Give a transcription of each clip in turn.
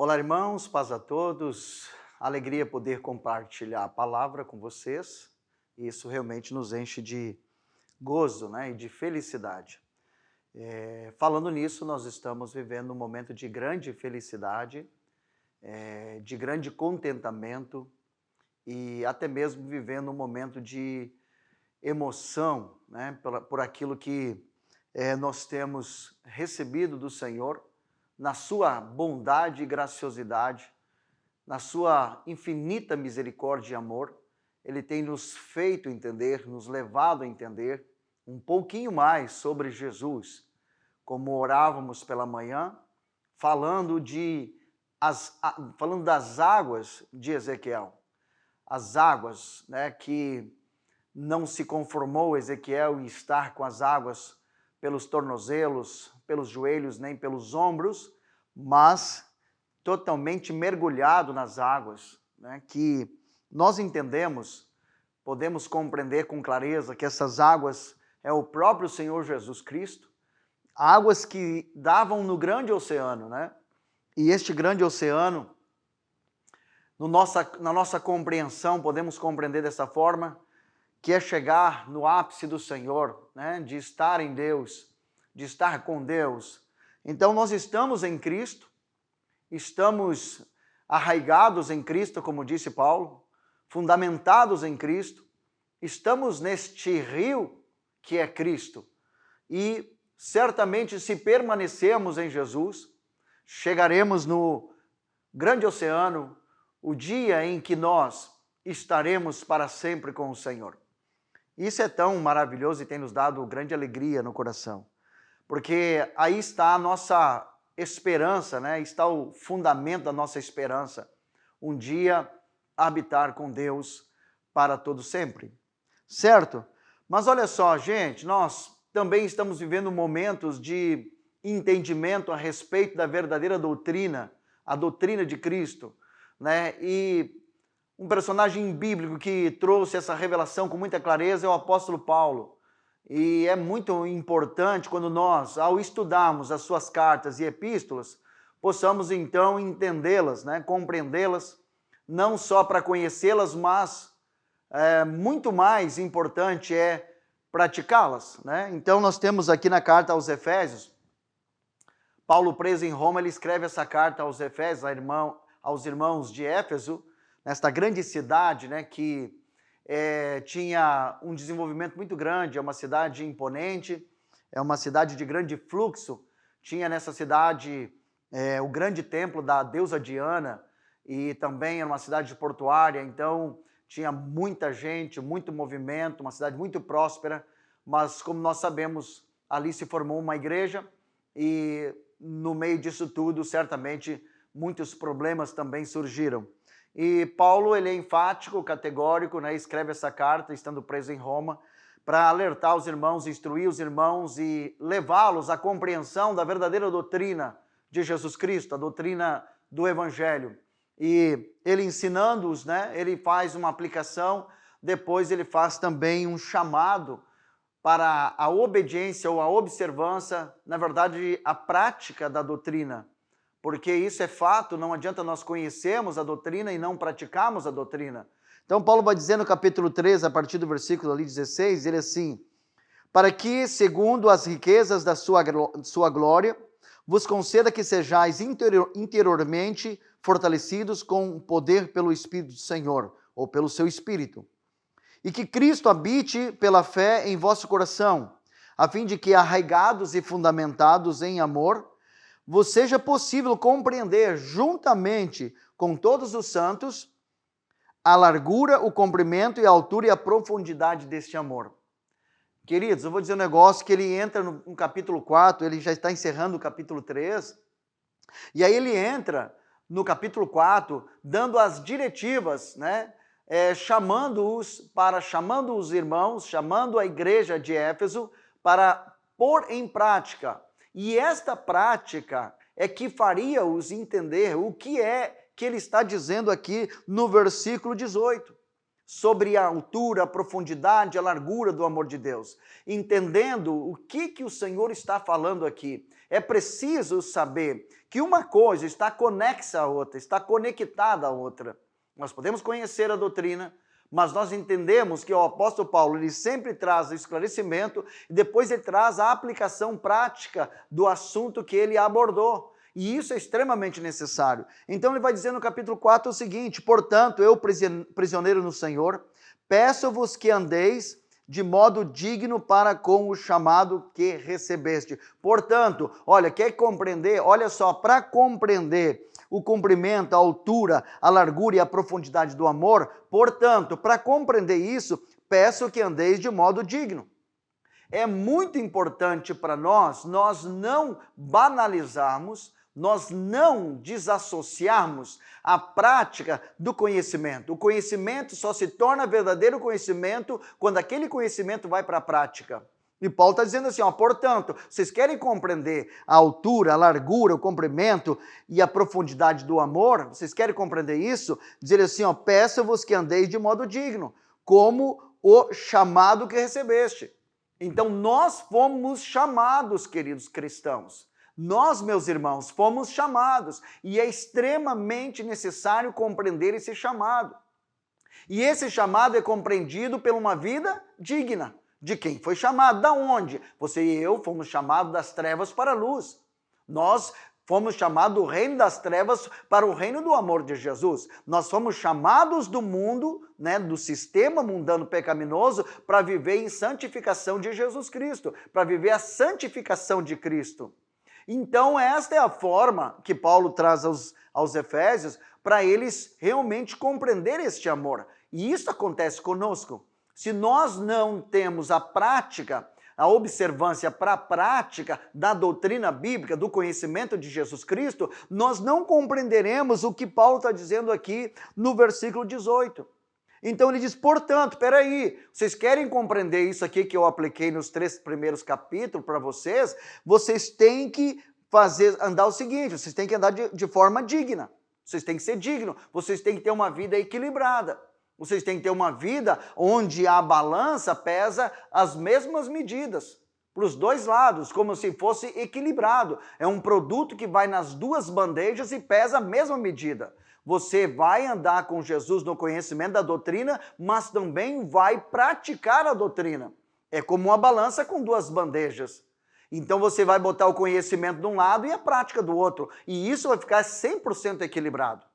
Olá, irmãos, paz a todos. Alegria poder compartilhar a palavra com vocês. Isso realmente nos enche de gozo, e de felicidade. Falando nisso, nós estamos vivendo um momento de grande felicidade, de grande contentamento e até mesmo vivendo um momento de emoção, por aquilo que nós temos recebido do Senhor, na sua bondade e graciosidade, na sua infinita misericórdia e amor. Ele tem nos feito entender, nos levado a entender um pouquinho mais sobre Jesus, como orávamos pela manhã, falando das águas de Ezequiel. As águas, que não se conformou Ezequiel em estar com as águas pelos tornozelos, pelos joelhos, nem pelos ombros, mas totalmente mergulhado nas águas, que nós entendemos, podemos compreender com clareza que essas águas é o próprio Senhor Jesus Cristo, águas que davam no grande oceano, E este grande oceano, na nossa compreensão, podemos compreender dessa forma, que é chegar no ápice do Senhor, de estar em Deus, de estar com Deus. Então nós estamos em Cristo, estamos arraigados em Cristo, como disse Paulo, fundamentados em Cristo, estamos neste rio que é Cristo. E certamente, se permanecermos em Jesus, chegaremos no grande oceano, o dia em que nós estaremos para sempre com o Senhor. Isso é tão maravilhoso e tem nos dado grande alegria no coração, porque aí está a nossa esperança, está o fundamento da nossa esperança, um dia habitar com Deus para todo sempre, certo? Mas olha só, gente, nós também estamos vivendo momentos de entendimento a respeito da verdadeira doutrina, a doutrina de Cristo, E um personagem bíblico que trouxe essa revelação com muita clareza é o apóstolo Paulo. E é muito importante quando nós, ao estudarmos as suas cartas e epístolas, possamos então entendê-las, compreendê-las, não só para conhecê-las, mas muito mais importante é praticá-las. Então nós temos aqui na carta aos Efésios, Paulo preso em Roma, ele escreve essa carta aos Efésios, aos irmãos de Éfeso, nesta grande cidade, que tinha um desenvolvimento muito grande, é uma cidade imponente, é uma cidade de grande fluxo. Tinha nessa cidade o grande templo da deusa Diana e também era uma cidade portuária, então tinha muita gente, muito movimento, uma cidade muito próspera, mas como nós sabemos, ali se formou uma igreja e no meio disso tudo, certamente, muitos problemas também surgiram. E Paulo, ele é enfático, categórico, escreve essa carta, estando preso em Roma, para alertar os irmãos, instruir os irmãos e levá-los à compreensão da verdadeira doutrina de Jesus Cristo, a doutrina do Evangelho. E ele ensinando-os, ele faz uma aplicação, depois ele faz também um chamado para a obediência ou a observância, na verdade, a prática da doutrina. Porque isso é fato, não adianta nós conhecermos a doutrina e não praticarmos a doutrina. Então Paulo vai dizer no capítulo 3, a partir do versículo 16, ele assim: para que, segundo as riquezas da sua glória, vos conceda que sejais interiormente fortalecidos com poder pelo Espírito do Senhor, ou pelo seu Espírito, e que Cristo habite pela fé em vosso coração, a fim de que, arraigados e fundamentados em amor, vos seja possível compreender, juntamente com todos os santos, a largura, o comprimento e a altura e a profundidade deste amor. Queridos, eu vou dizer um negócio que ele entra no capítulo 4, ele já está encerrando o capítulo 3, e aí ele entra no capítulo 4, dando as diretivas, chamando os irmãos, chamando a igreja de Éfeso para pôr em prática. E esta prática é que faria-os entender o que é que ele está dizendo aqui no versículo 18, sobre a altura, a profundidade, a largura do amor de Deus, entendendo o que o Senhor está falando aqui. É preciso saber que uma coisa está conexa à outra, está conectada à outra. Nós podemos conhecer a doutrina, mas nós entendemos que o apóstolo Paulo ele sempre traz o esclarecimento e depois ele traz a aplicação prática do assunto que ele abordou. E isso é extremamente necessário. Então ele vai dizer no capítulo 4 o seguinte: portanto, eu, prisioneiro no Senhor, peço-vos que andeis de modo digno para com o chamado que recebeste. Portanto, olha, quer compreender? Olha só, para compreender o comprimento, a altura, a largura e a profundidade do amor, portanto, para compreender isso, peço que andeis de modo digno. É muito importante para nós não banalizarmos, nós não desassociarmos a prática do conhecimento. O conhecimento só se torna verdadeiro conhecimento quando aquele conhecimento vai para a prática. E Paulo está dizendo assim, portanto, vocês querem compreender a altura, a largura, o comprimento e a profundidade do amor? Vocês querem compreender isso? Dizer assim, peço-vos que andeis de modo digno, como o chamado que recebeste. Então, nós fomos chamados, queridos cristãos. Nós, meus irmãos, fomos chamados e é extremamente necessário compreender esse chamado. E esse chamado é compreendido por uma vida digna. De quem foi chamado? Da onde? Você e eu fomos chamados das trevas para a luz. Nós fomos chamados do reino das trevas para o reino do amor de Jesus. Nós fomos chamados do mundo, do sistema mundano pecaminoso, para viver em santificação de Jesus Cristo, para viver a santificação de Cristo. Então, esta é a forma que Paulo traz aos Efésios para eles realmente compreender este amor. E isso acontece conosco. Se nós não temos a prática, a observância para a prática da doutrina bíblica, do conhecimento de Jesus Cristo, nós não compreenderemos o que Paulo está dizendo aqui no versículo 18. Então ele diz, portanto, peraí, vocês querem compreender isso aqui que eu apliquei nos 3 primeiros capítulos para vocês? Vocês têm que andar o seguinte, vocês têm que andar de forma digna, vocês têm que ser dignos, vocês têm que ter uma vida equilibrada, vocês têm que ter uma vida onde a balança pesa as mesmas medidas, para os dois lados, como se fosse equilibrado. É um produto que vai nas duas bandejas e pesa a mesma medida. Você vai andar com Jesus no conhecimento da doutrina, mas também vai praticar a doutrina. É como uma balança com duas bandejas. Então você vai botar o conhecimento de um lado e a prática do outro. E isso vai ficar 100% equilibrado.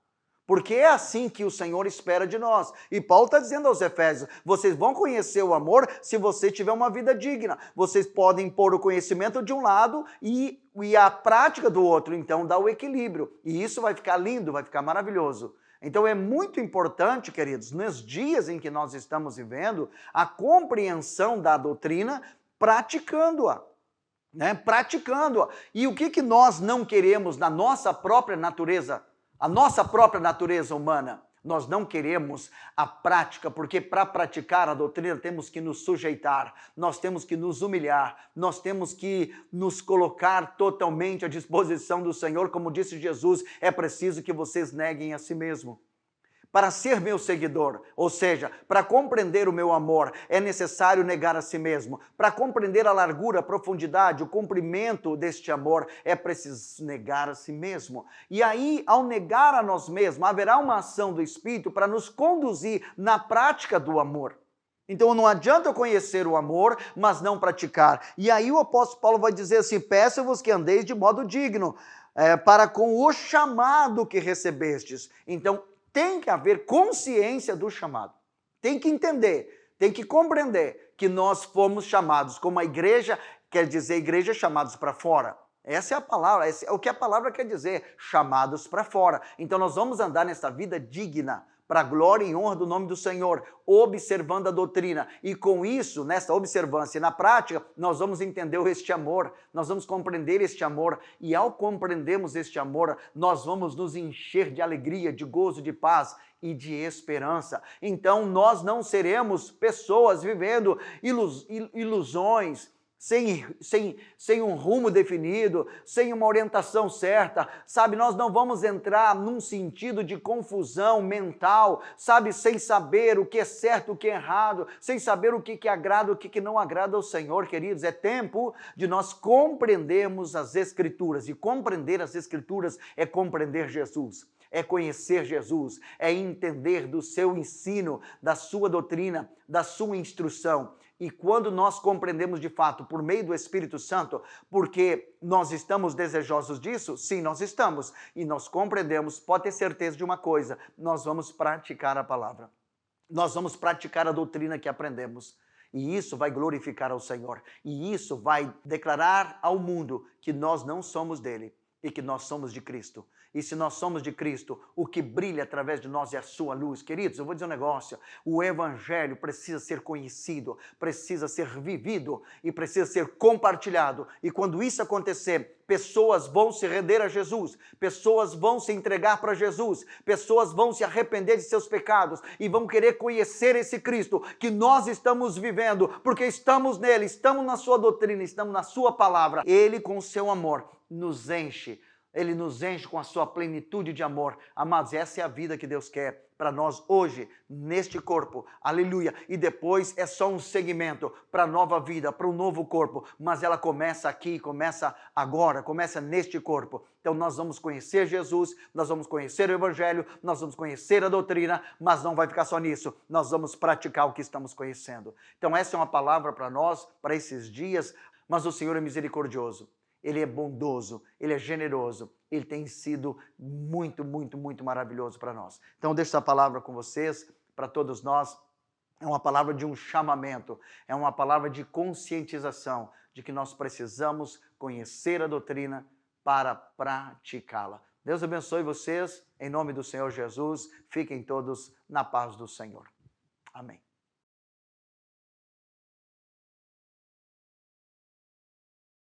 Porque é assim que o Senhor espera de nós. E Paulo está dizendo aos Efésios, vocês vão conhecer o amor se você tiver uma vida digna. Vocês podem pôr o conhecimento de um lado e a prática do outro. Então dá o equilíbrio. E isso vai ficar lindo, vai ficar maravilhoso. Então é muito importante, queridos, nos dias em que nós estamos vivendo, a compreensão da doutrina praticando-a. Praticando-a. E o que nós não queremos na nossa própria natureza? A nossa própria natureza humana, nós não queremos a prática, porque para praticar a doutrina temos que nos sujeitar, nós temos que nos humilhar, nós temos que nos colocar totalmente à disposição do Senhor, como disse Jesus, é preciso que vocês neguem a si mesmo. Para ser meu seguidor, ou seja, para compreender o meu amor, é necessário negar a si mesmo. Para compreender a largura, a profundidade, o comprimento deste amor, é preciso negar a si mesmo. E aí, ao negar a nós mesmos, haverá uma ação do Espírito para nos conduzir na prática do amor. Então não adianta eu conhecer o amor, mas não praticar. E aí o apóstolo Paulo vai dizer assim, peço-vos que andeis de modo digno, para com o chamado que recebestes. Então, tem que haver consciência do chamado. Tem que entender, tem que compreender que nós fomos chamados como a igreja, quer dizer, igreja chamados para fora. Essa é a palavra, é o que a palavra quer dizer, chamados para fora. Então nós vamos andar nessa vida digna, para a glória e honra do nome do Senhor, observando a doutrina. E com isso, nessa observância e na prática, nós vamos entender este amor, nós vamos compreender este amor. E ao compreendermos este amor, nós vamos nos encher de alegria, de gozo, de paz e de esperança. Então nós não seremos pessoas vivendo ilusões, sem um rumo definido, sem uma orientação certa, sabe? Nós não vamos entrar num sentido de confusão mental, sabe? Sem saber o que é certo, o que é errado, sem saber o que agrada, o que não agrada ao Senhor, queridos. É tempo de nós compreendermos as Escrituras, e compreender as Escrituras é compreender Jesus. É conhecer Jesus, é entender do seu ensino, da sua doutrina, da sua instrução. E quando nós compreendemos de fato, por meio do Espírito Santo, porque nós estamos desejosos disso? Sim, nós estamos. E nós compreendemos, pode ter certeza de uma coisa, nós vamos praticar a palavra. Nós vamos praticar a doutrina que aprendemos. E isso vai glorificar ao Senhor. E isso vai declarar ao mundo que nós não somos dele e que nós somos de Cristo. E se nós somos de Cristo, o que brilha através de nós é a sua luz. Queridos, eu vou dizer um negócio, o Evangelho precisa ser conhecido, precisa ser vivido e precisa ser compartilhado. E quando isso acontecer, pessoas vão se render a Jesus, pessoas vão se entregar para Jesus, pessoas vão se arrepender de seus pecados e vão querer conhecer esse Cristo que nós estamos vivendo, porque estamos nele, estamos na sua doutrina, estamos na sua palavra. Ele, com o seu amor, nos enche. Ele nos enche com a sua plenitude de amor. Amados, essa é a vida que Deus quer para nós hoje, neste corpo. Aleluia. E depois é só um segmento para a nova vida, para um novo corpo. Mas ela começa aqui, começa agora, começa neste corpo. Então nós vamos conhecer Jesus, nós vamos conhecer o Evangelho, nós vamos conhecer a doutrina, mas não vai ficar só nisso. Nós vamos praticar o que estamos conhecendo. Então essa é uma palavra para nós, para esses dias. Mas o Senhor é misericordioso. Ele é bondoso, ele é generoso, ele tem sido muito, muito, muito maravilhoso para nós. Então, deixo essa palavra com vocês, para todos nós. É uma palavra de um chamamento, é uma palavra de conscientização de que nós precisamos conhecer a doutrina para praticá-la. Deus abençoe vocês, em nome do Senhor Jesus. Fiquem todos na paz do Senhor. Amém.